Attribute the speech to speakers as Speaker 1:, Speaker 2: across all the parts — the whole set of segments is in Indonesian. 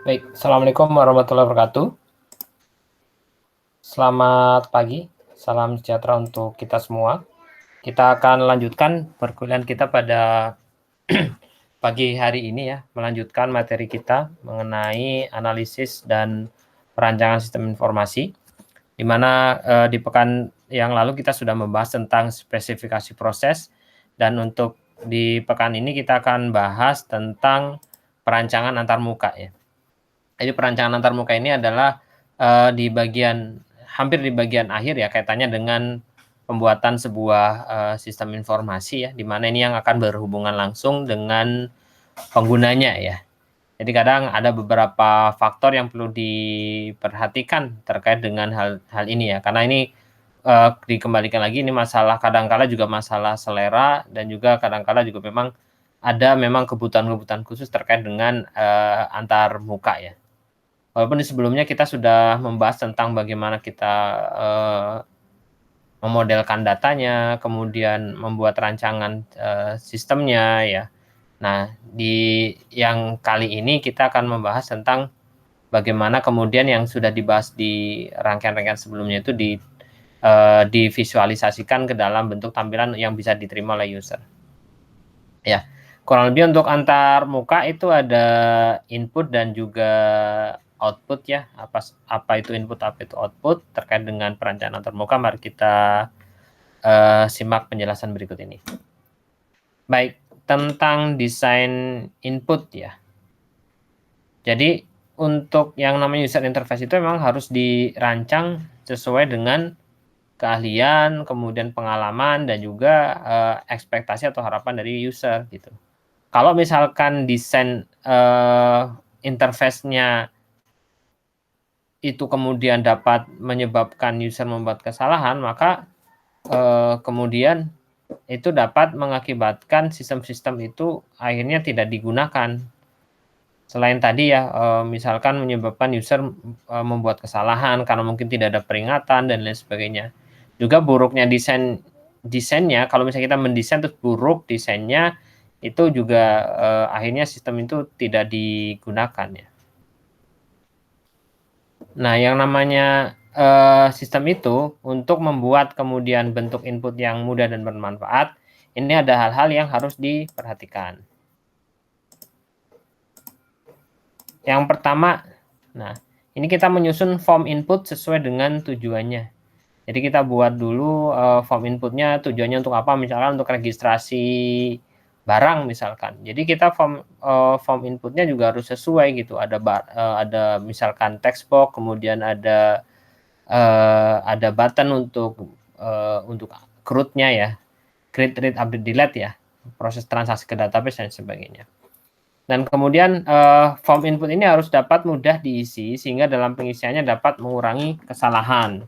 Speaker 1: Baik, Assalamualaikum warahmatullahi wabarakatuh. Selamat pagi, salam sejahtera untuk kita semua. Kita akan lanjutkan perkuliahan kita pada pagi hari ini ya, melanjutkan materi kita mengenai analisis dan perancangan sistem informasi, di mana di pekan yang lalu kita sudah membahas tentang spesifikasi proses, dan untuk di pekan ini kita akan bahas tentang perancangan antarmuka ya. Jadi perancangan antarmuka ini adalah hampir di bagian akhir ya, kaitannya dengan pembuatan sebuah sistem informasi ya, di mana ini yang akan berhubungan langsung dengan penggunanya ya. Jadi kadang ada beberapa faktor yang perlu diperhatikan terkait dengan hal ini ya, karena ini dikembalikan lagi, ini masalah kadangkala juga masalah selera, dan juga kadangkala juga memang kebutuhan-kebutuhan khusus terkait dengan antar muka ya. Walaupun di sebelumnya kita sudah membahas tentang bagaimana kita memodelkan datanya, kemudian membuat rancangan sistemnya ya. Nah, di yang kali ini kita akan membahas tentang bagaimana kemudian yang sudah dibahas di rangkaian-rangkaian sebelumnya itu divisualisasikan ke dalam bentuk tampilan yang bisa diterima oleh user. Ya, kurang lebih untuk antar muka itu ada input dan juga output ya. Apa itu input, apa itu output terkait dengan perancangan antar muka. Mari kita simak penjelasan berikut ini. Baik, tentang desain input ya. Jadi untuk yang namanya user interface itu memang harus dirancang sesuai dengan keahlian, kemudian pengalaman, dan juga ekspektasi atau harapan dari user gitu. Kalau misalkan desain interface-nya itu kemudian dapat menyebabkan user membuat kesalahan, maka kemudian itu dapat mengakibatkan sistem-sistem itu akhirnya tidak digunakan. Selain tadi ya, misalkan menyebabkan user membuat kesalahan karena mungkin tidak ada peringatan dan lain sebagainya. Juga buruknya desainnya, kalau misalnya kita mendesain terus buruk desainnya, itu juga akhirnya sistem itu tidak digunakan ya. Nah, yang namanya sistem itu untuk membuat kemudian bentuk input yang mudah dan bermanfaat, ini ada hal-hal yang harus diperhatikan. Yang pertama, nah ini kita menyusun form input sesuai dengan tujuannya. Jadi kita buat dulu form inputnya, tujuannya untuk apa, misalkan untuk registrasi barang misalkan. Jadi kita form inputnya juga harus sesuai gitu. Ada misalkan text box, kemudian ada button untuk CRUD-nya ya, create, read, update, delete ya, proses transaksi ke database dan sebagainya. Dan kemudian form input ini harus dapat mudah diisi sehingga dalam pengisiannya dapat mengurangi kesalahan.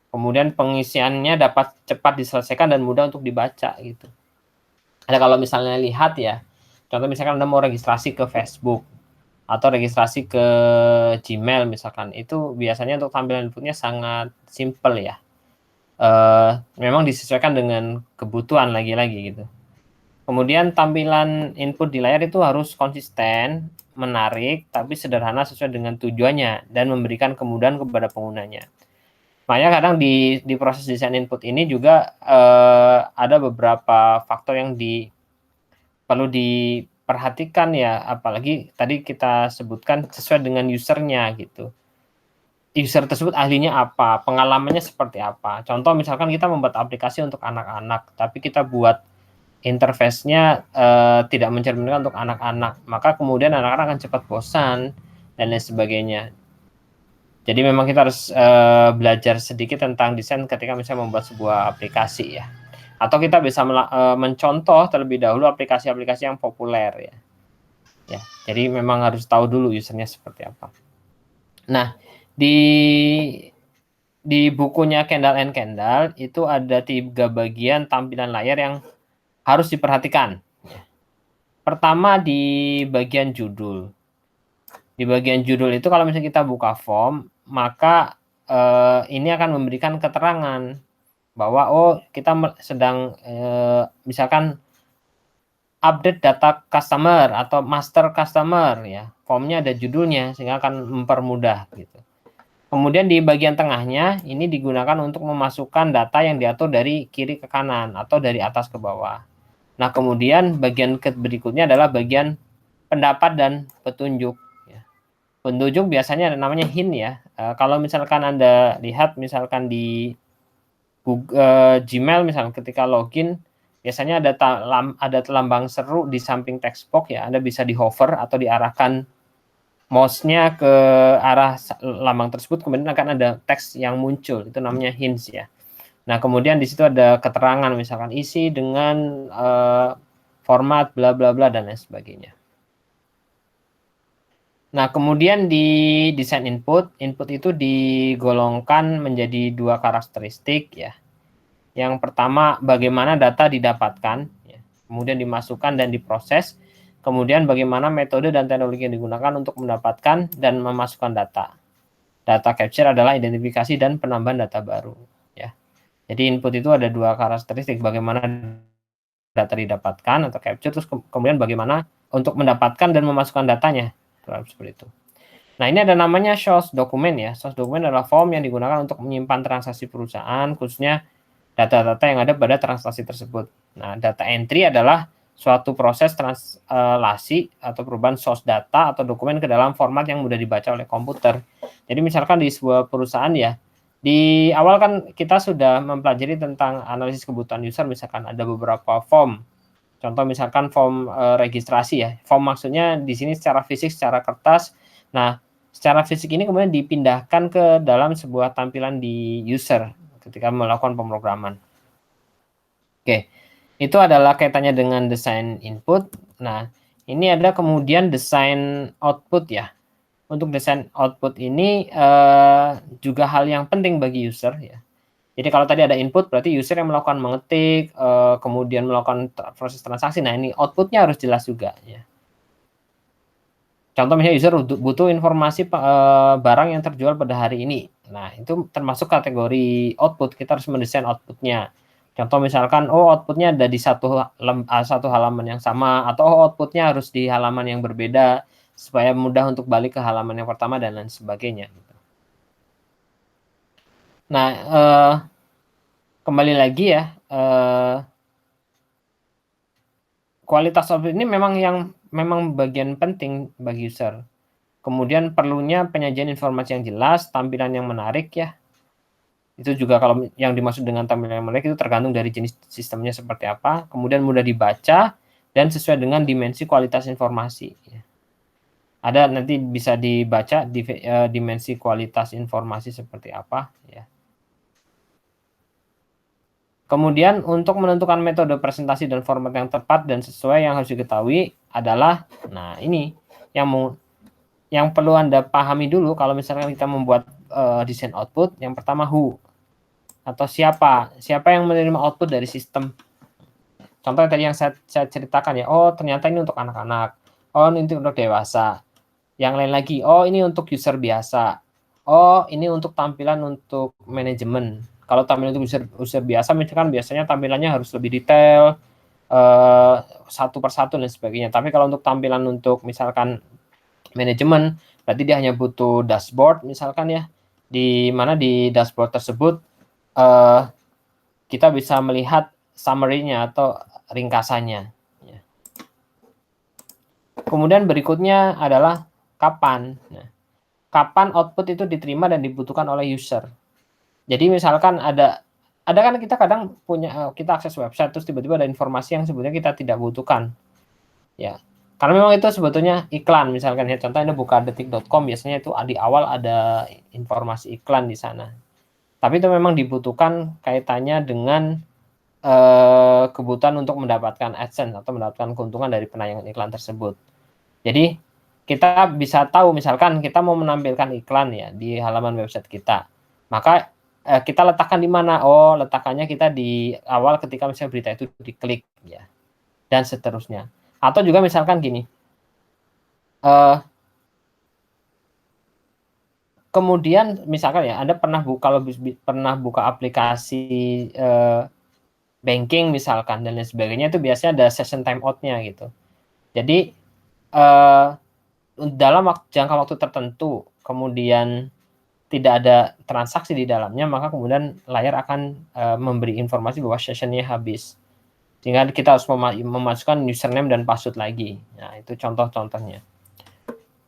Speaker 1: Kemudian pengisiannya dapat cepat diselesaikan dan mudah untuk dibaca gitu. Ada kalau misalnya lihat ya, contoh misalkan Anda mau registrasi ke Facebook atau registrasi ke Gmail misalkan, itu biasanya untuk tampilan inputnya sangat simple ya. Memang disesuaikan dengan kebutuhan lagi-lagi gitu. Kemudian tampilan input di layar itu harus konsisten, menarik, tapi sederhana sesuai dengan tujuannya dan memberikan kemudahan kepada penggunanya. Makanya kadang di proses desain input ini juga ada beberapa faktor yang perlu diperhatikan ya, apalagi tadi kita sebutkan sesuai dengan usernya gitu. User tersebut ahlinya apa, pengalamannya seperti apa. Contoh misalkan kita membuat aplikasi untuk anak-anak, tapi kita buat interface-nya tidak mencerminkan untuk anak-anak, maka kemudian anak-anak akan cepat bosan dan lain sebagainya. Jadi memang kita harus belajar sedikit tentang desain ketika misalnya membuat sebuah aplikasi ya. Atau kita bisa mencontoh terlebih dahulu aplikasi-aplikasi yang populer ya. Ya, jadi memang harus tahu dulu usernya seperti apa. Nah, di bukunya Kendall and Kendall itu ada 3 bagian tampilan layar yang harus diperhatikan. Pertama di bagian judul. Di bagian judul itu kalau misalnya kita buka form, maka ini akan memberikan keterangan bahwa kita sedang misalkan update data customer atau master customer ya. Formnya ada judulnya sehingga akan mempermudah gitu. Kemudian di bagian tengahnya ini digunakan untuk memasukkan data yang diatur dari kiri ke kanan atau dari atas ke bawah. Nah, kemudian bagian berikutnya adalah bagian pendapat dan petunjuk. Petunjuk biasanya ada namanya hint ya. Kalau misalkan Anda lihat misalkan di Google, Gmail misalkan ketika login biasanya ada lambang seru di samping text box ya. Anda bisa di hover atau diarahkan mouse-nya ke arah lambang tersebut, kemudian akan ada teks yang muncul, itu namanya hints ya. Nah, kemudian di situ ada keterangan misalkan isi dengan format bla bla bla dan lain sebagainya. Nah, kemudian di desain input itu digolongkan menjadi dua karakteristik ya. Yang pertama, bagaimana data didapatkan, ya. Kemudian dimasukkan dan diproses. Kemudian bagaimana metode dan teknologi yang digunakan untuk mendapatkan dan memasukkan data. Data capture adalah identifikasi dan penambahan data baru. Ya. Jadi input itu ada dua karakteristik, bagaimana data didapatkan atau capture, terus kemudian bagaimana untuk mendapatkan dan memasukkan datanya. Seperti itu. Nah, ini ada namanya source document ya. Source document adalah form yang digunakan untuk menyimpan transaksi perusahaan, khususnya data-data yang ada pada transaksi tersebut. Nah, data entry adalah suatu proses translasi atau perubahan source data atau dokumen ke dalam format yang mudah dibaca oleh komputer. Jadi misalkan di sebuah perusahaan ya, di awal kan kita sudah mempelajari tentang analisis kebutuhan user, misalkan ada beberapa form. Contoh misalkan form registrasi ya. Form maksudnya di sini secara fisik, secara kertas. Nah, secara fisik ini kemudian dipindahkan ke dalam sebuah tampilan di user ketika melakukan pemrograman. Oke, itu adalah kaitannya dengan desain input. Nah, ini ada kemudian desain output ya. Untuk desain output ini juga hal yang penting bagi user ya. Jadi kalau tadi ada input berarti user yang melakukan mengetik, kemudian melakukan proses transaksi. Nah, ini outputnya harus jelas juga ya. Contoh misalnya user butuh informasi barang yang terjual pada hari ini. Nah, itu termasuk kategori output. Kita harus mendesain outputnya. Contoh misalkan, outputnya ada di satu halaman yang sama, atau outputnya harus di halaman yang berbeda, supaya mudah untuk balik ke halaman yang pertama, dan lain sebagainya. Nah, kembali lagi ya, kualitas output ini memang bagian penting bagi user. Kemudian perlunya penyajian informasi yang jelas, tampilan yang menarik ya. Itu juga kalau yang dimaksud dengan tampilan yang menarik itu tergantung dari jenis sistemnya seperti apa. Kemudian mudah dibaca dan sesuai dengan dimensi kualitas informasi. Ada nanti bisa dibaca dimensi kualitas informasi seperti apa ya. Kemudian untuk menentukan metode presentasi dan format yang tepat dan sesuai yang harus diketahui adalah, nah ini yang perlu Anda pahami dulu kalau misalkan kita membuat desain output. Yang pertama who atau siapa yang menerima output dari sistem. Contoh yang tadi yang saya ceritakan ya, ternyata ini untuk anak-anak, ini untuk dewasa, yang lain lagi, ini untuk user biasa, ini untuk tampilan untuk manajemen. Kalau tampilan untuk user biasa, misalkan biasanya tampilannya harus lebih detail, satu persatu dan sebagainya. Tapi kalau untuk tampilan untuk misalkan manajemen, berarti dia hanya butuh dashboard misalkan ya, di mana di dashboard tersebut kita bisa melihat summary-nya atau ringkasannya. Kemudian berikutnya adalah kapan. Nah, kapan output itu diterima dan dibutuhkan oleh user. Jadi misalkan ada kan kita kadang kita akses website terus tiba-tiba ada informasi yang sebetulnya kita tidak butuhkan. Ya. Karena memang itu sebetulnya iklan misalkan ya, contohnya buka detik.com biasanya itu di awal ada informasi iklan di sana. Tapi itu memang dibutuhkan kaitannya dengan kebutuhan untuk mendapatkan AdSense atau mendapatkan keuntungan dari penayangan iklan tersebut. Jadi kita bisa tahu misalkan kita mau menampilkan iklan ya di halaman website kita. Maka kita letakkan di mana? Letakkannya kita di awal ketika misalnya berita itu diklik ya. Dan seterusnya. Atau juga misalkan gini. Kemudian misalkan ya Anda pernah buka aplikasi banking misalkan dan lain sebagainya, itu biasanya ada session timeout-nya gitu. Jadi dalam jangka waktu tertentu kemudian tidak ada transaksi di dalamnya, maka kemudian layar akan memberi informasi bahwa sessionnya habis. Sehingga kita harus memasukkan username dan password lagi. Nah, itu contoh-contohnya.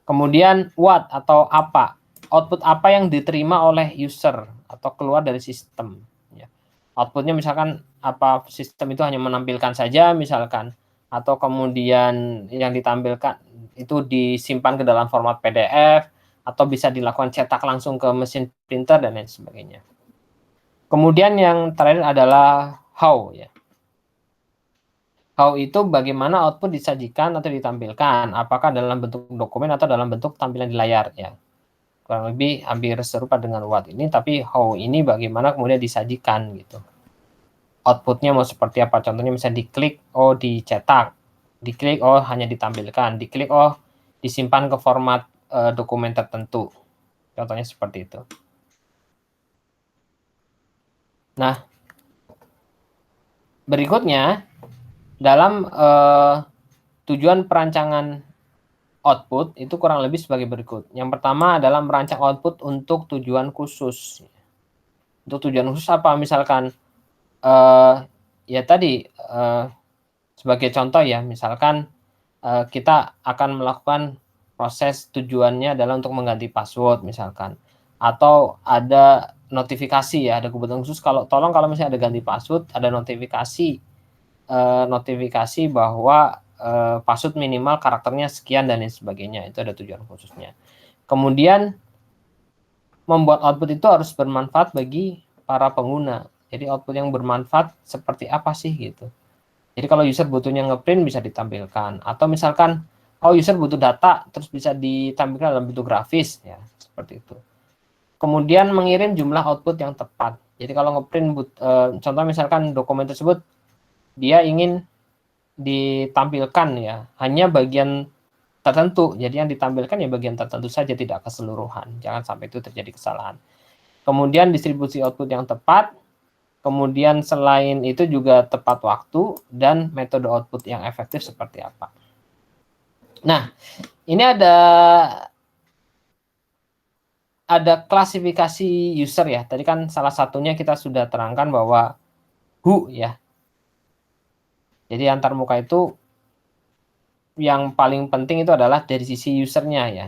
Speaker 1: Kemudian what atau apa, output apa yang diterima oleh user atau keluar dari sistem. Ya. Outputnya misalkan apa, sistem itu hanya menampilkan saja misalkan, atau kemudian yang ditampilkan itu disimpan ke dalam format PDF, atau bisa dilakukan cetak langsung ke mesin printer dan lain sebagainya. Kemudian yang terakhir adalah how ya. How itu bagaimana output disajikan atau ditampilkan, apakah dalam bentuk dokumen atau dalam bentuk tampilan di layar ya. Kurang lebih hampir serupa dengan what ini, tapi how ini bagaimana kemudian disajikan gitu. Outputnya mau seperti apa, contohnya misalnya diklik, oh dicetak, diklik, oh hanya ditampilkan, diklik, oh disimpan ke format dokumen tertentu. Contohnya seperti itu. Nah, berikutnya dalam tujuan perancangan output itu kurang lebih sebagai berikut. Yang pertama adalah merancang output untuk tujuan khusus. Untuk tujuan khusus apa? Misalkan ya tadi sebagai contoh ya, misalkan kita akan melakukan proses tujuannya adalah untuk mengganti password misalkan, atau ada notifikasi ya, ada kebutuhan khusus kalau misalnya ada ganti password, ada notifikasi bahwa password minimal karakternya sekian dan lain sebagainya, itu ada tujuan khususnya. Kemudian membuat output itu harus bermanfaat bagi para pengguna. Jadi output yang bermanfaat seperti apa sih gitu. Jadi kalau user butuhnya ngeprint bisa ditampilkan, atau misalkan user butuh data terus bisa ditampilkan dalam bentuk grafis ya, seperti itu. Kemudian mengirim jumlah output yang tepat. Jadi kalau ngeprint contoh misalkan dokumen tersebut dia ingin ditampilkan ya hanya bagian tertentu. Jadi yang ditampilkan ya bagian tertentu saja, tidak keseluruhan. Jangan sampai itu terjadi kesalahan. Kemudian distribusi output yang tepat. Kemudian selain itu juga tepat waktu dan metode output yang efektif seperti apa. Nah, ini ada klasifikasi user ya. Tadi kan salah satunya kita sudah terangkan bahwa who ya. Jadi antar muka itu yang paling penting itu adalah dari sisi usernya ya.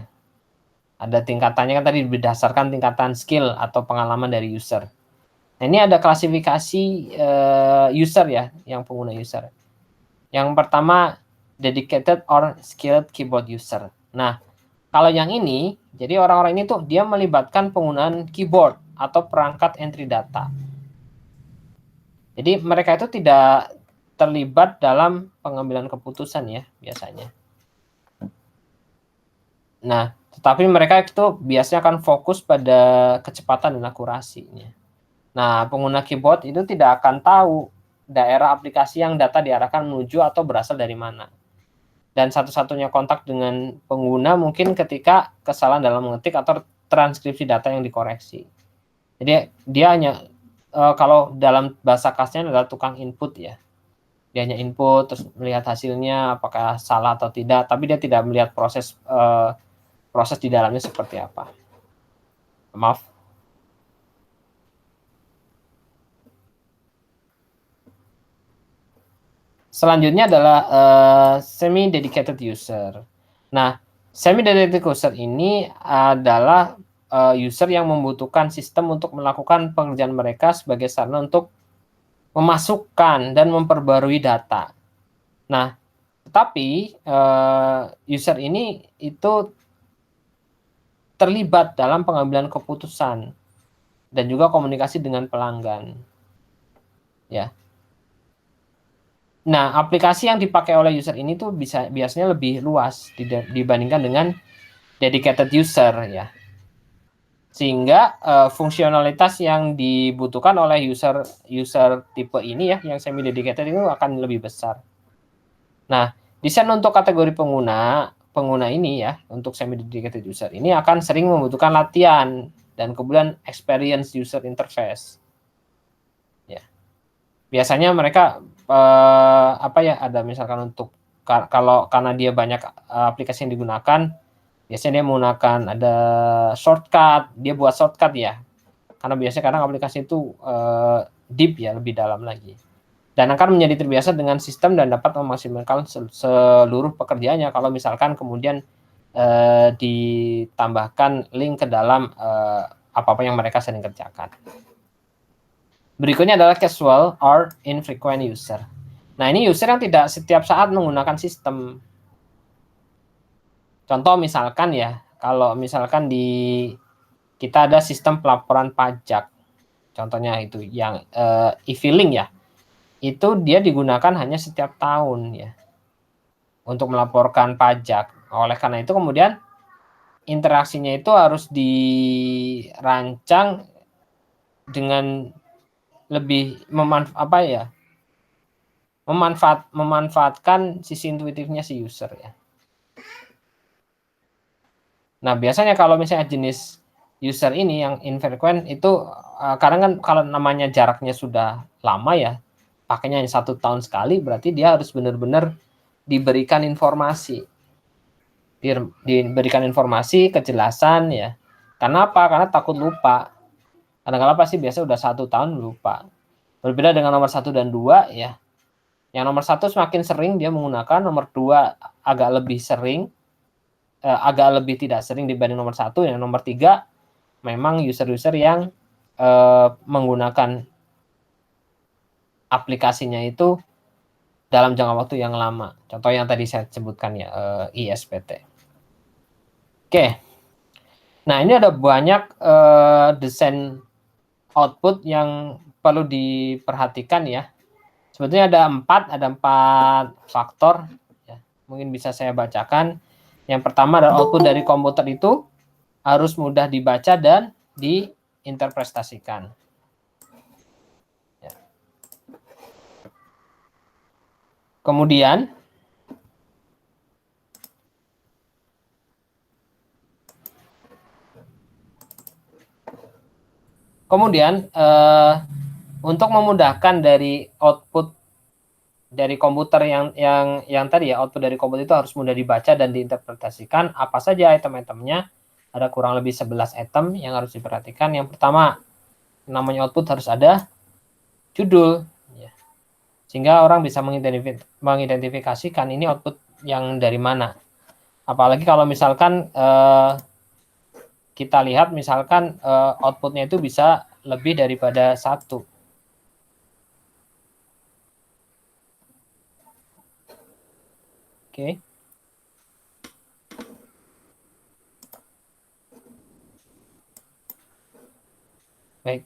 Speaker 1: Ada tingkatannya kan tadi berdasarkan tingkatan skill atau pengalaman dari user. Nah, ini ada klasifikasi user ya, yang pengguna user. Yang pertama, dedicated or skilled keyboard user. Nah, kalau yang ini, jadi orang-orang ini tuh dia melibatkan penggunaan keyboard atau perangkat entry data. Jadi mereka itu tidak terlibat dalam pengambilan keputusan ya, biasanya. Nah, tetapi mereka itu biasanya akan fokus pada kecepatan dan akurasinya. Nah, pengguna keyboard itu tidak akan tahu daerah aplikasi yang data diarahkan menuju atau berasal dari mana. Dan satu-satunya kontak dengan pengguna mungkin ketika kesalahan dalam mengetik atau transkripsi data yang dikoreksi. Jadi dia hanya kalau dalam bahasa kasarnya adalah tukang input ya. Dia hanya input terus melihat hasilnya apakah salah atau tidak, tapi dia tidak melihat proses di dalamnya seperti apa. Maaf. Selanjutnya adalah semi-dedicated user. Nah, semi-dedicated user ini adalah user yang membutuhkan sistem untuk melakukan pekerjaan mereka sebagai sarana untuk memasukkan dan memperbarui data. Nah, tetapi user ini itu terlibat dalam pengambilan keputusan dan juga komunikasi dengan pelanggan. Ya. Nah, aplikasi yang dipakai oleh user ini tuh biasanya lebih luas dibandingkan dengan dedicated user ya. Sehingga fungsionalitas yang dibutuhkan oleh user tipe ini ya, yang semi dedicated itu akan lebih besar. Nah, desain untuk kategori pengguna ini ya, untuk semi dedicated user ini akan sering membutuhkan latihan dan kemudian experience user interface. Ya. biasanya mereka apa ya, ada misalkan untuk kalau karena dia banyak aplikasi yang digunakan, biasanya dia menggunakan ada shortcut, dia buat shortcut ya. Karena biasanya kadang aplikasi itu deep ya, lebih dalam lagi. Dan akan menjadi terbiasa dengan sistem dan dapat memaksimalkan seluruh pekerjaannya kalau misalkan kemudian ditambahkan link ke dalam apa-apa yang mereka sering kerjakan. Berikutnya adalah casual or infrequent user. Nah, ini user yang tidak setiap saat menggunakan sistem. Contoh misalkan ya, kalau misalkan kita ada sistem pelaporan pajak, contohnya itu yang e-filing ya, itu dia digunakan hanya setiap tahun ya untuk melaporkan pajak. Oleh karena itu kemudian interaksinya itu harus dirancang dengan lebih memanfaatkan sisi intuitifnya si user ya. Nah, biasanya kalau misalnya jenis user ini yang infrequent itu kadang kan kalau namanya jaraknya sudah lama ya, pakainya hanya 1 tahun sekali, berarti dia harus benar-benar diberikan informasi. Diberikan informasi, kejelasan ya. Karena apa? Karena takut lupa. Kadang-kadang pasti biasa udah 1 tahun lupa. Berbeda dengan nomor 1 dan 2 ya. Yang nomor 1 semakin sering dia menggunakan, nomor 2 agak lebih sering, agak lebih tidak sering dibanding nomor 1. Yang nomor 3 memang user-user yang menggunakan aplikasinya itu dalam jangka waktu yang lama. Contoh yang tadi saya sebutkan ya, ISPT. Oke. Nah, ini ada banyak desain output yang perlu diperhatikan ya. Sebetulnya ada 4 faktor ya. Mungkin bisa saya bacakan. Yang pertama adalah output dari komputer itu harus mudah dibaca dan diinterpretasikan. Ya. Kemudian untuk memudahkan dari output dari komputer yang tadi ya, output dari komputer itu harus mudah dibaca dan diinterpretasikan. Apa saja item-itemnya? Ada kurang lebih 11 item yang harus diperhatikan. Yang pertama, namanya output harus ada judul ya. Sehingga orang bisa mengidentifikasikan ini output yang dari mana. Apalagi kalau misalkan kita lihat misalkan outputnya itu bisa lebih daripada 1. Oke. Baik.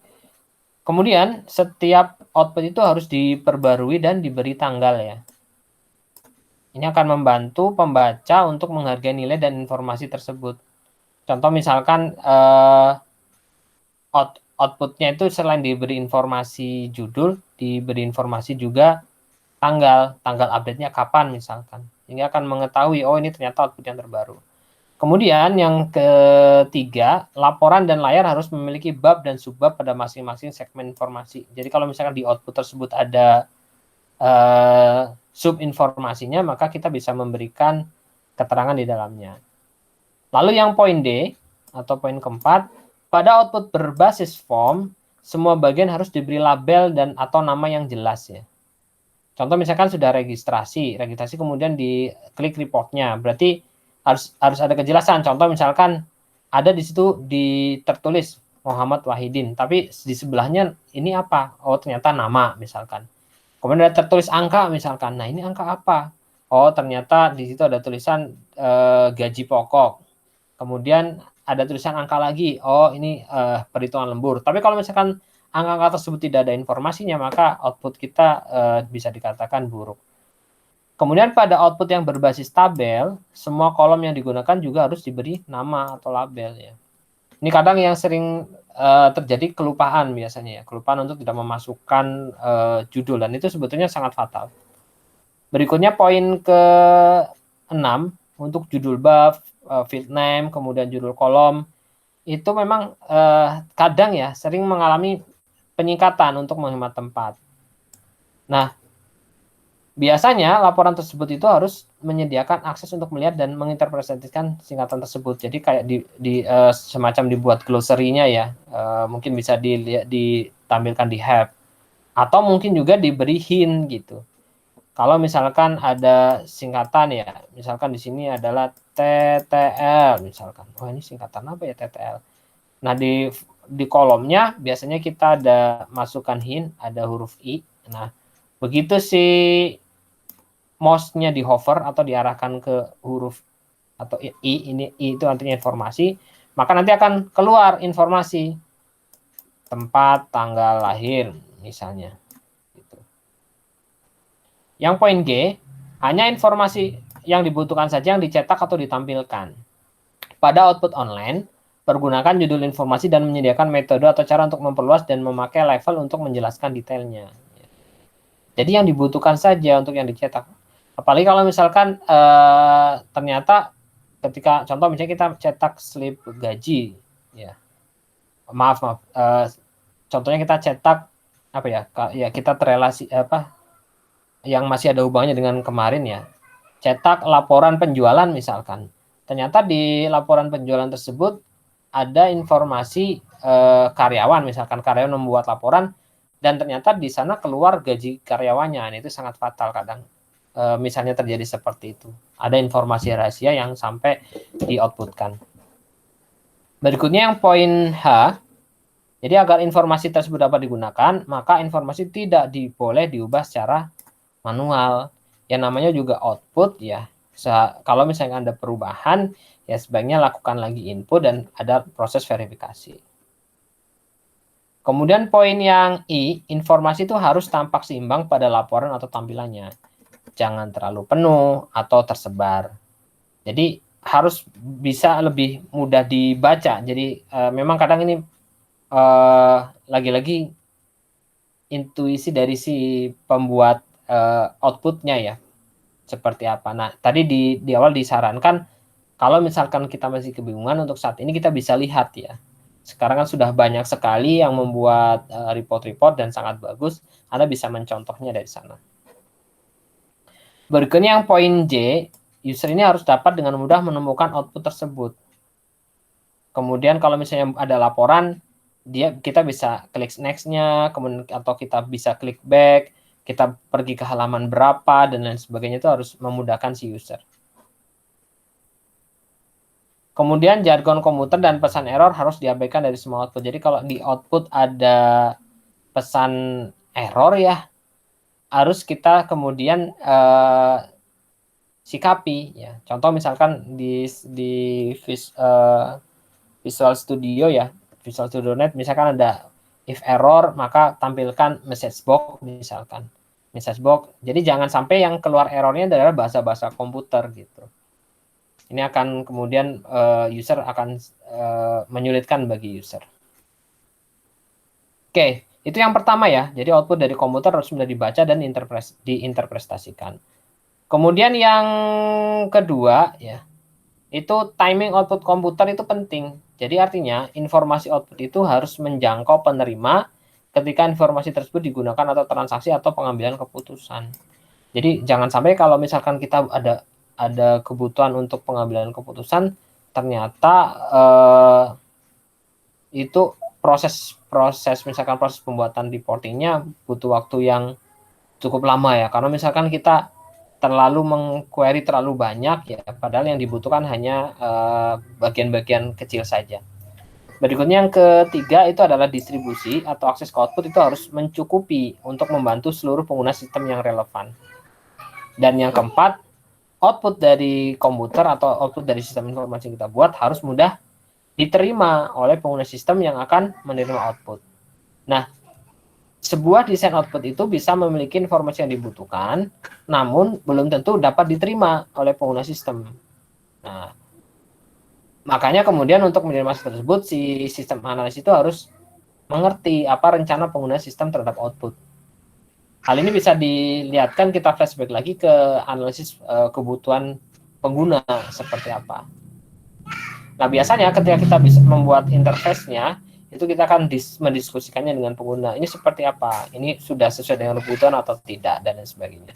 Speaker 1: Kemudian setiap output itu harus diperbarui dan diberi tanggal ya. Ini akan membantu pembaca untuk menghargai nilai dan informasi tersebut. Contoh misalkan outputnya itu selain diberi informasi judul, diberi informasi juga tanggal update-nya kapan misalkan. Sehingga akan mengetahui, oh ini ternyata output yang terbaru. Kemudian yang ketiga, laporan dan layar harus memiliki bab dan subbab pada masing-masing segmen informasi. Jadi kalau misalkan di output tersebut ada sub informasinya, maka kita bisa memberikan keterangan di dalamnya. Lalu yang poin D atau poin keempat, pada output berbasis form, semua bagian harus diberi label dan atau nama yang jelas ya. Contoh misalkan sudah registrasi kemudian diklik reportnya, berarti harus ada kejelasan. Contoh misalkan ada di situ tertulis Muhammad Wahidin, tapi di sebelahnya ini apa? Oh ternyata nama misalkan. Kemudian ada tertulis angka misalkan. Nah ini angka apa? Oh ternyata di situ ada tulisan gaji pokok. Kemudian ada tulisan angka lagi. Oh ini perhitungan lembur. Tapi kalau misalkan angka-angka tersebut tidak ada informasinya, maka output kita bisa dikatakan buruk. Kemudian pada output yang berbasis tabel, semua kolom yang digunakan juga harus diberi nama atau label ya. Ini kadang yang sering terjadi kelupaan biasanya ya, kelupaan untuk tidak memasukkan judul, dan itu sebetulnya sangat fatal. Berikutnya poin ke-6 untuk judul bab, field name, kemudian judul kolom, itu memang kadang ya sering mengalami penyingkatan untuk menghemat tempat. Nah, biasanya laporan tersebut itu harus menyediakan akses untuk melihat dan menginterpretasikan singkatan tersebut. Jadi kayak semacam dibuat glossary-nya ya, mungkin bisa ditampilkan di help, atau mungkin juga diberi hint gitu. Kalau misalkan ada singkatan ya, misalkan di sini adalah TTL misalkan. Oh, ini singkatan apa ya TTL? Nah, di kolomnya biasanya kita ada masukkan hint, ada huruf I. Nah, begitu si mouse-nya di hover atau diarahkan ke huruf atau I, ini I itu artinya informasi, maka nanti akan keluar informasi tempat, tanggal lahir misalnya. Gitu. Yang poin G, hanya informasi yang dibutuhkan saja yang dicetak atau ditampilkan. Pada output online, pergunakan judul informasi dan menyediakan metode atau cara untuk memperluas dan memakai level untuk menjelaskan detailnya. Jadi yang dibutuhkan saja untuk yang dicetak. Apalagi kalau misalkan ternyata ketika contoh misalnya kita cetak slip gaji, ya maaf, contohnya kita cetak apa ya, kita terrelasi yang masih ada hubungannya dengan kemarin ya, cetak laporan penjualan misalkan. Ternyata di laporan penjualan tersebut ada informasi karyawan, misalkan karyawan membuat laporan dan ternyata di sana keluar gaji karyawannya. Nah, itu sangat fatal kadang. Misalnya terjadi seperti itu. Ada informasi rahasia yang sampai di-outputkan. Berikutnya yang poin H. Jadi agar informasi tersebut dapat digunakan, maka informasi tidak boleh diubah secara manual. Yang namanya juga output ya. Kalau misalnya ada perubahan, ya sebaiknya lakukan lagi input dan ada proses verifikasi. Kemudian poin yang I, informasi itu harus tampak seimbang pada laporan atau tampilannya. Jangan terlalu penuh atau tersebar. Jadi harus bisa lebih mudah dibaca. Jadi memang kadang ini lagi-lagi intuisi dari si pembuat outputnya ya. Seperti apa. Nah, tadi di awal disarankan kalau misalkan kita masih kebingungan untuk saat ini kita bisa lihat ya. Sekarang kan sudah banyak sekali yang membuat report-report dan sangat bagus. Anda bisa mencontohnya dari sana. Berikutnya yang poin J, user ini harus dapat dengan mudah menemukan output tersebut. Kemudian kalau misalnya ada laporan, kita bisa klik next-nya, kemudian atau kita bisa klik back, kita pergi ke halaman berapa dan lain sebagainya, itu harus memudahkan si user. Kemudian jargon komputer dan pesan error harus diabaikan dari semua output. Jadi kalau di output ada pesan error ya, harus kita kemudian sikapi ya. Contoh misalkan di Visual Studio ya, Visual Studio Net misalkan ada if error, maka tampilkan message box misalkan. Message box. Jadi jangan sampai yang keluar errornya adalah bahasa-bahasa komputer gitu. Ini akan kemudian user akan menyulitkan bagi user. Oke, itu yang pertama ya. Jadi output dari komputer harus sudah dibaca dan diinterpretasikan. Kemudian yang kedua ya, itu timing output komputer itu penting. Jadi artinya informasi output itu harus menjangkau penerima ketika informasi tersebut digunakan atau transaksi atau pengambilan keputusan. Jadi jangan sampai kalau misalkan kita ada kebutuhan untuk pengambilan keputusan, ternyata itu proses misalkan proses pembuatan reportingnya butuh waktu yang cukup lama ya, karena misalkan kita terlalu mengquery terlalu banyak ya, padahal yang dibutuhkan hanya bagian-bagian kecil saja. Berikutnya yang ketiga itu adalah distribusi atau akses ke output itu harus mencukupi untuk membantu seluruh pengguna sistem yang relevan. Dan yang keempat, output dari komputer atau output dari sistem informasi yang kita buat harus mudah diterima oleh pengguna sistem yang akan menerima output. Nah, sebuah desain output itu bisa memiliki informasi yang dibutuhkan, namun belum tentu dapat diterima oleh pengguna sistem. Nah, makanya kemudian untuk menerima tersebut, si sistem analis itu harus mengerti apa rencana pengguna sistem terhadap output. Hal ini bisa dilihatkan, kita flashback lagi ke analisis kebutuhan pengguna seperti apa. Nah, biasanya ketika kita bisa membuat interface-nya, itu kita akan mendiskusikannya dengan pengguna. Ini seperti apa? Ini sudah sesuai dengan kebutuhan atau tidak, dan lain sebagainya.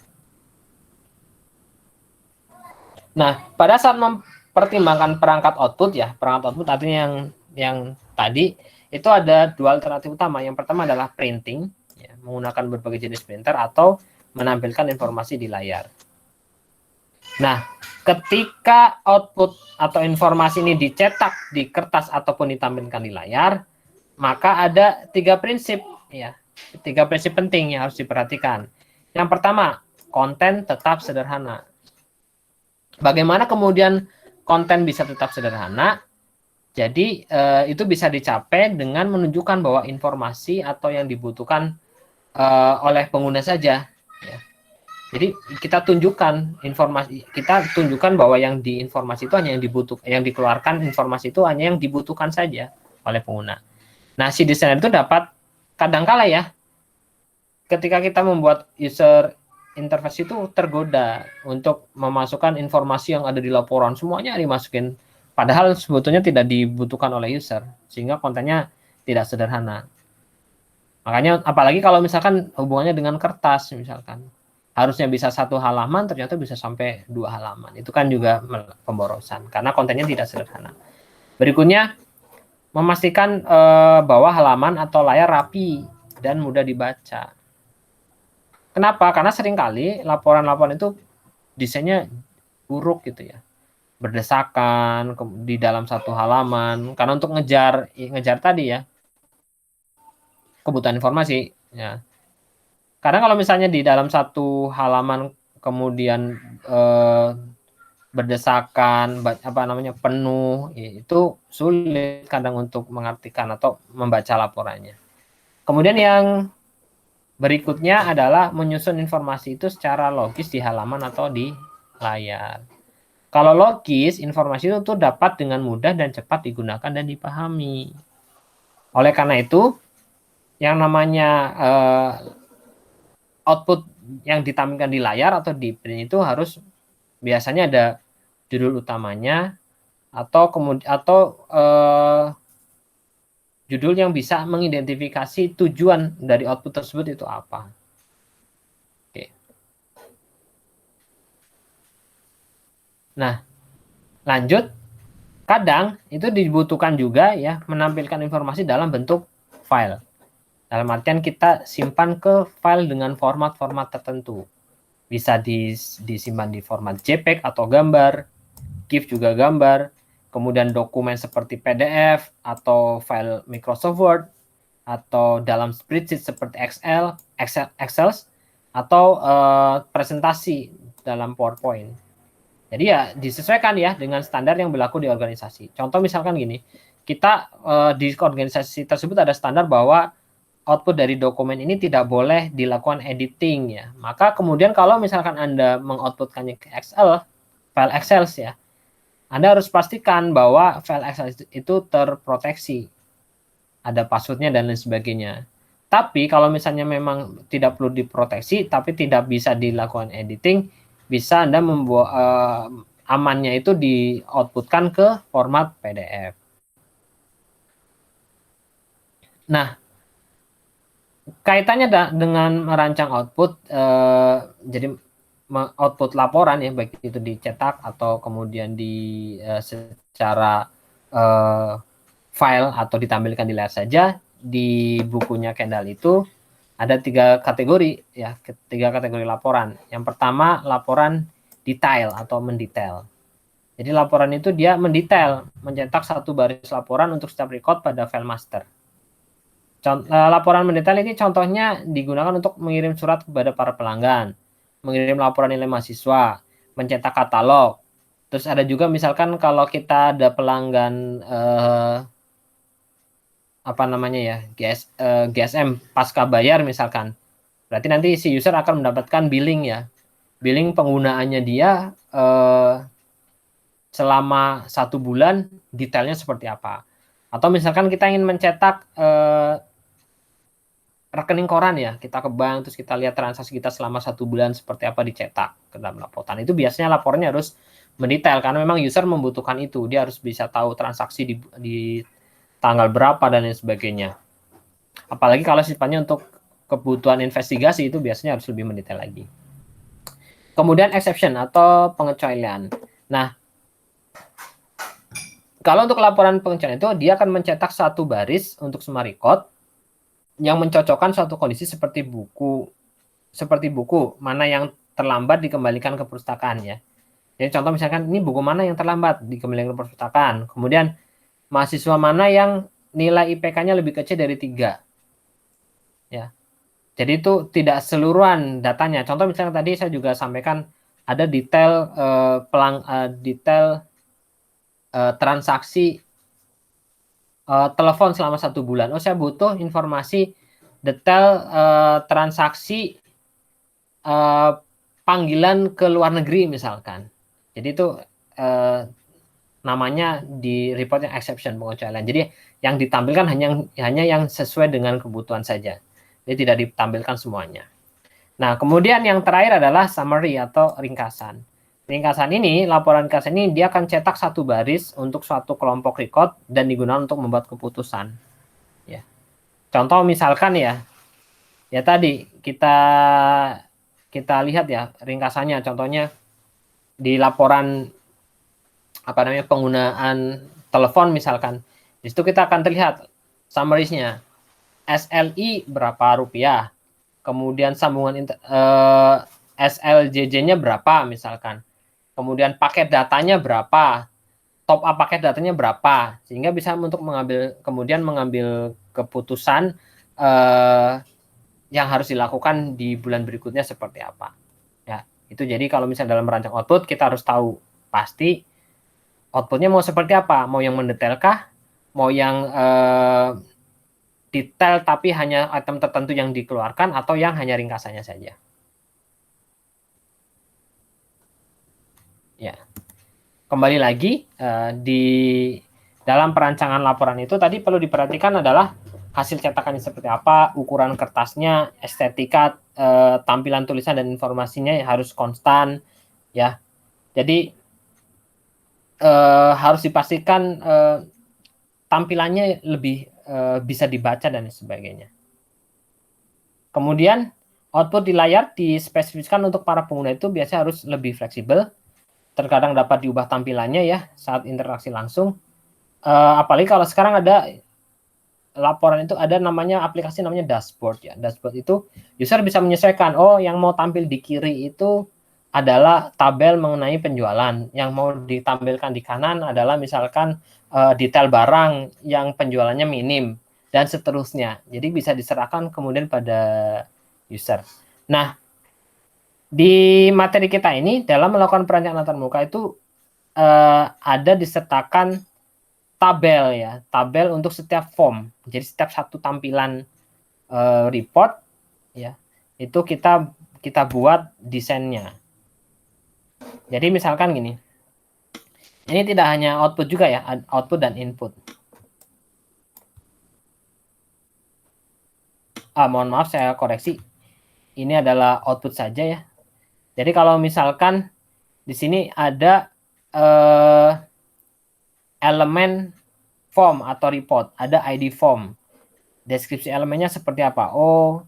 Speaker 1: Nah, pada saat mempertimbangkan perangkat output ya, perangkat output artinya yang tadi itu ada dua alternatif utama. Yang pertama adalah printing, ya, menggunakan berbagai jenis printer atau menampilkan informasi di layar. Nah, ketika output atau informasi ini dicetak di kertas ataupun ditampilkan di layar, maka ada tiga prinsip ya, tiga prinsip penting yang harus diperhatikan. Yang pertama, konten tetap sederhana. Bagaimana kemudian konten bisa tetap sederhana? Jadi itu bisa dicapai dengan menunjukkan bahwa informasi atau yang dibutuhkan oleh pengguna saja. Ya. Jadi kita tunjukkan bahwa yang di informasi itu hanya yang dibutuhkan, yang dikeluarkan informasi itu hanya yang dibutuhkan saja oleh pengguna. Nah, si desainer itu dapat kadangkala ya, ketika kita membuat user interface itu tergoda untuk memasukkan informasi yang ada di laporan, semuanya dimasukin, padahal sebetulnya tidak dibutuhkan oleh user, sehingga kontennya tidak sederhana. Makanya apalagi kalau misalkan hubungannya dengan kertas misalkan, harusnya bisa 1 halaman, ternyata bisa sampai 2 halaman. Itu kan juga pemborosan, karena kontennya tidak sederhana. Berikutnya, memastikan bahwa halaman atau layar rapi dan mudah dibaca. Kenapa? Karena seringkali laporan-laporan itu desainnya buruk gitu ya, berdesakan di dalam 1 halaman, karena untuk ngejar tadi ya, kebutuhan informasi ya. Karena kalau misalnya di dalam 1 halaman kemudian berdesakan, penuh, itu sulit kadang untuk mengartikan atau membaca laporannya. Kemudian yang berikutnya adalah menyusun informasi itu secara logis di halaman atau di layar. Kalau logis, informasi itu dapat dengan mudah dan cepat digunakan dan dipahami. Oleh karena itu, yang namanya output yang ditampilkan di layar atau di print itu harus biasanya ada judul utamanya atau judul yang bisa mengidentifikasi tujuan dari output tersebut itu apa. Oke. Nah, lanjut. Kadang itu dibutuhkan juga ya menampilkan informasi dalam bentuk file. Dalam artian kita simpan ke file dengan format-format tertentu. Bisa disimpan di format JPEG atau gambar, GIF juga gambar, kemudian dokumen seperti PDF atau file Microsoft Word, atau dalam spreadsheet seperti Excel atau presentasi dalam PowerPoint. Jadi ya disesuaikan ya dengan standar yang berlaku di organisasi. Contoh misalkan gini, kita di organisasi tersebut ada standar bahwa output dari dokumen ini tidak boleh dilakukan editing ya. Maka kemudian kalau misalkan Anda mengoutputkannya ke Excel, file Excel ya, Anda harus pastikan bahwa file Excel itu terproteksi. Ada passwordnya dan lain sebagainya. Tapi kalau misalnya memang tidak perlu diproteksi, tapi tidak bisa dilakukan editing, bisa Anda membuat amannya itu di outputkan ke format PDF. Nah, kaitannya dengan merancang output, jadi output laporan ya, baik itu dicetak atau kemudian secara file atau ditampilkan di layar saja. Di bukunya Kendall itu ada 3 kategori ya, 3 kategori laporan. Yang pertama laporan detail atau mendetail. Jadi laporan itu dia mendetail, mencetak 1 baris laporan untuk setiap record pada file master. Laporan mendetail ini contohnya digunakan untuk mengirim surat kepada para pelanggan, mengirim laporan nilai mahasiswa, mencetak katalog. Terus ada juga misalkan kalau kita ada pelanggan GSM pasca bayar misalkan, berarti nanti si user akan mendapatkan billing ya, billing penggunaannya dia selama 1 bulan, detailnya seperti apa. Atau misalkan kita ingin mencetak rekening koran ya, kita ke bank terus kita lihat transaksi kita selama 1 bulan seperti apa dicetak ke dalam laporan. Itu biasanya laporannya harus mendetail karena memang user membutuhkan itu, dia harus bisa tahu transaksi di tanggal berapa, dan lain sebagainya. Apalagi kalau sifatnya untuk kebutuhan investigasi, itu biasanya harus lebih mendetail lagi. Kemudian exception atau pengecualian. Nah, kalau untuk laporan pengecualian itu, dia akan mencetak satu baris untuk semua record yang mencocokkan suatu kondisi seperti buku mana yang terlambat dikembalikan ke perpustakaan ya. Jadi contoh misalkan ini buku mana yang terlambat dikembalikan ke perpustakaan. Kemudian mahasiswa mana yang nilai IPK-nya lebih kecil dari 3. Ya. Jadi itu tidak seluruhan datanya. Contoh misalnya tadi saya juga sampaikan ada detail transaksi telepon selama 1 bulan. Oh, saya butuh informasi detail transaksi panggilan ke luar negeri misalkan. Jadi itu namanya di report yang exception, pengecualian. Jadi yang ditampilkan hanya yang sesuai dengan kebutuhan saja. Jadi tidak ditampilkan semuanya. Nah, kemudian yang terakhir adalah summary atau ringkasan. Ringkasan ini, laporan ringkasan ini dia akan cetak satu baris untuk suatu kelompok record dan digunakan untuk membuat keputusan. Ya. Contoh misalkan ya tadi kita lihat ya ringkasannya. Contohnya di laporan penggunaan telepon misalkan. Di situ kita akan terlihat summary-nya. SLI berapa rupiah? Kemudian sambungan SLJJ-nya berapa misalkan. Kemudian paket datanya berapa? Top up paket datanya berapa? Sehingga bisa untuk mengambil keputusan yang harus dilakukan di bulan berikutnya seperti apa. Ya, itu jadi kalau misalnya dalam merancang output kita harus tahu pasti outputnya mau seperti apa, mau yang mendetailkah, mau yang detail tapi hanya item tertentu yang dikeluarkan, atau yang hanya ringkasannya saja. Ya, kembali lagi di dalam perancangan laporan itu tadi perlu diperhatikan adalah hasil cetakannya seperti apa, ukuran kertasnya, estetika, tampilan tulisan dan informasinya harus konstan, ya. Jadi harus dipastikan tampilannya lebih bisa dibaca dan sebagainya. Kemudian output di layar dispesifikasikan untuk para pengguna itu biasanya harus lebih fleksibel. Terkadang dapat diubah tampilannya ya saat interaksi langsung. Apalagi kalau sekarang ada laporan itu ada namanya aplikasi namanya dashboard ya. Dashboard itu user bisa menyesuaikan, oh yang mau tampil di kiri itu adalah tabel mengenai penjualan, yang mau ditampilkan di kanan adalah misalkan detail barang yang penjualannya minim dan seterusnya. Jadi bisa diserahkan kemudian pada user. Nah, di materi kita ini dalam melakukan perancangan antar muka itu ada disertakan tabel ya, tabel untuk setiap form. Jadi setiap satu tampilan report ya, itu kita buat desainnya. Jadi misalkan gini. Ini tidak hanya output juga ya, output dan input. Mohon maaf saya koreksi. Ini adalah output saja ya. Jadi kalau misalkan di sini ada elemen form atau report, ada ID form. Deskripsi elemennya seperti apa? Oh,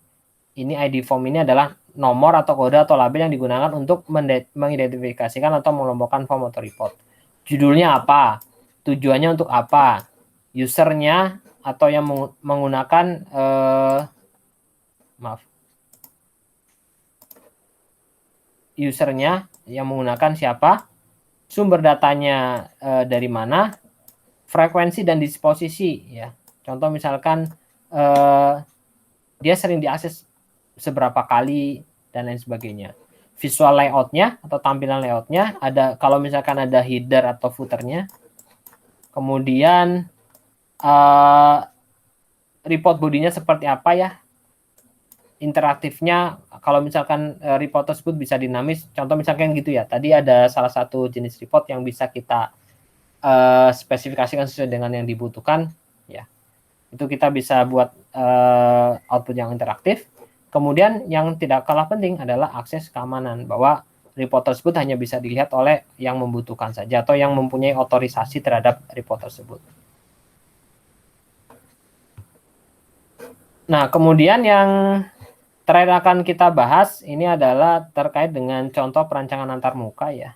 Speaker 1: ini ID form ini adalah nomor atau kode atau label yang digunakan untuk mengidentifikasikan atau mengelompokkan form atau report. Judulnya apa? Tujuannya untuk apa? Usernya atau yang menggunakan usernya yang menggunakan siapa? Sumber datanya dari mana? Frekuensi dan disposisi ya. Contoh misalkan dia sering diakses seberapa kali dan lain sebagainya. Visual layoutnya atau tampilan layoutnya ada, kalau misalkan ada header atau footernya. Kemudian report bodinya seperti apa ya, interaktifnya. Kalau misalkan report tersebut bisa dinamis, contoh misalkan gitu ya, tadi ada salah satu jenis report yang bisa kita spesifikasikan sesuai dengan yang dibutuhkan ya, itu kita bisa buat output yang interaktif. Kemudian yang tidak kalah penting adalah akses keamanan, bahwa report tersebut hanya bisa dilihat oleh yang membutuhkan saja atau yang mempunyai otorisasi terhadap report tersebut. Nah, kemudian yang terakhir akan kita bahas ini adalah terkait dengan contoh perancangan antarmuka ya.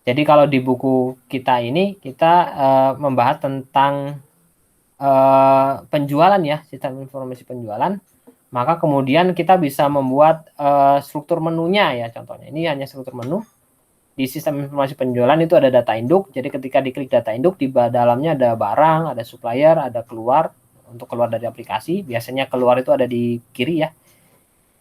Speaker 1: Jadi kalau di buku kita ini kita membahas tentang penjualan ya, sistem informasi penjualan, maka kemudian kita bisa membuat struktur menunya ya, contohnya ini hanya struktur menu. Di sistem informasi penjualan itu ada data induk, jadi ketika diklik data induk di dalamnya ada barang, ada supplier, ada keluar, untuk keluar dari aplikasi, biasanya keluar itu ada di kiri ya.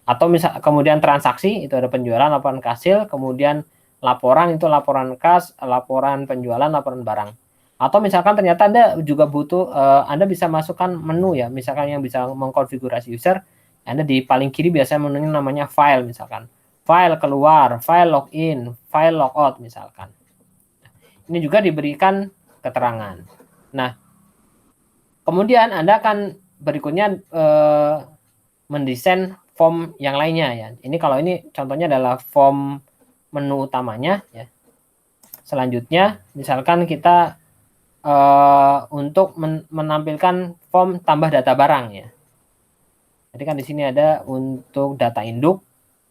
Speaker 1: Atau misal kemudian transaksi itu ada penjualan, laporan hasil, kemudian laporan itu laporan kas, laporan penjualan, laporan barang. Atau misalkan ternyata Anda juga butuh, Anda bisa masukkan menu ya, misalkan yang bisa mengkonfigurasi user, Anda di paling kiri biasanya menunya namanya file misalkan. File keluar, file login, file logout misalkan. Ini juga diberikan keterangan. Nah, kemudian Anda akan berikutnya mendesain form yang lainnya ya. Ini kalau ini contohnya adalah form menu utamanya ya. Selanjutnya, misalkan kita untuk menampilkan form tambah data barang ya. Jadi kan di sini ada untuk data induk,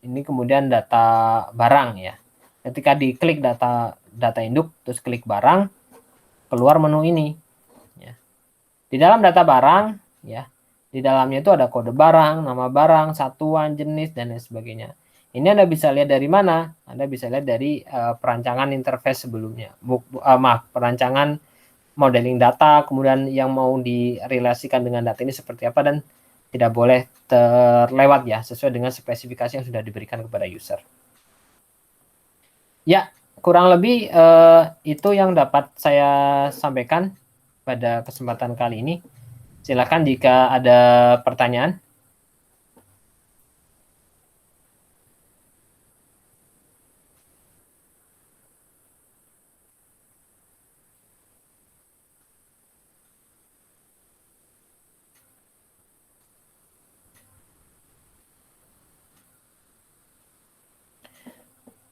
Speaker 1: ini kemudian data barang ya. Ketika diklik data induk terus klik barang, keluar menu ini ya. Di dalam data barang ya, di dalamnya itu ada kode barang, nama barang, satuan, jenis dan lain sebagainya. Ini Anda bisa lihat dari mana? Anda bisa lihat dari perancangan interface sebelumnya. Perancangan modeling data, kemudian yang mau direlasikan dengan data ini seperti apa, dan tidak boleh terlewat ya, sesuai dengan spesifikasi yang sudah diberikan kepada user. Ya, kurang lebih itu yang dapat saya sampaikan pada kesempatan kali ini. Silakan jika ada pertanyaan.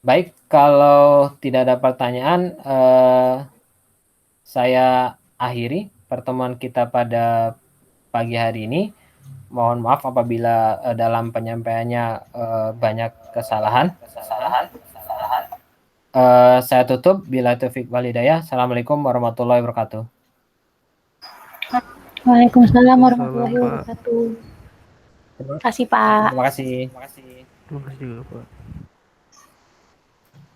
Speaker 1: Baik, kalau tidak ada pertanyaan, saya akhiri pertemuan kita pada pagi hari ini. Mohon maaf apabila dalam penyampaiannya banyak kesalahan. Saya tutup. Bila taufik wal hidayah. Assalamualaikum warahmatullahi wabarakatuh.
Speaker 2: Waalaikumsalam warahmatullahi wabarakatuh. Terima kasih, Pak.
Speaker 1: Terima kasih.
Speaker 3: Terima kasih juga, Pak.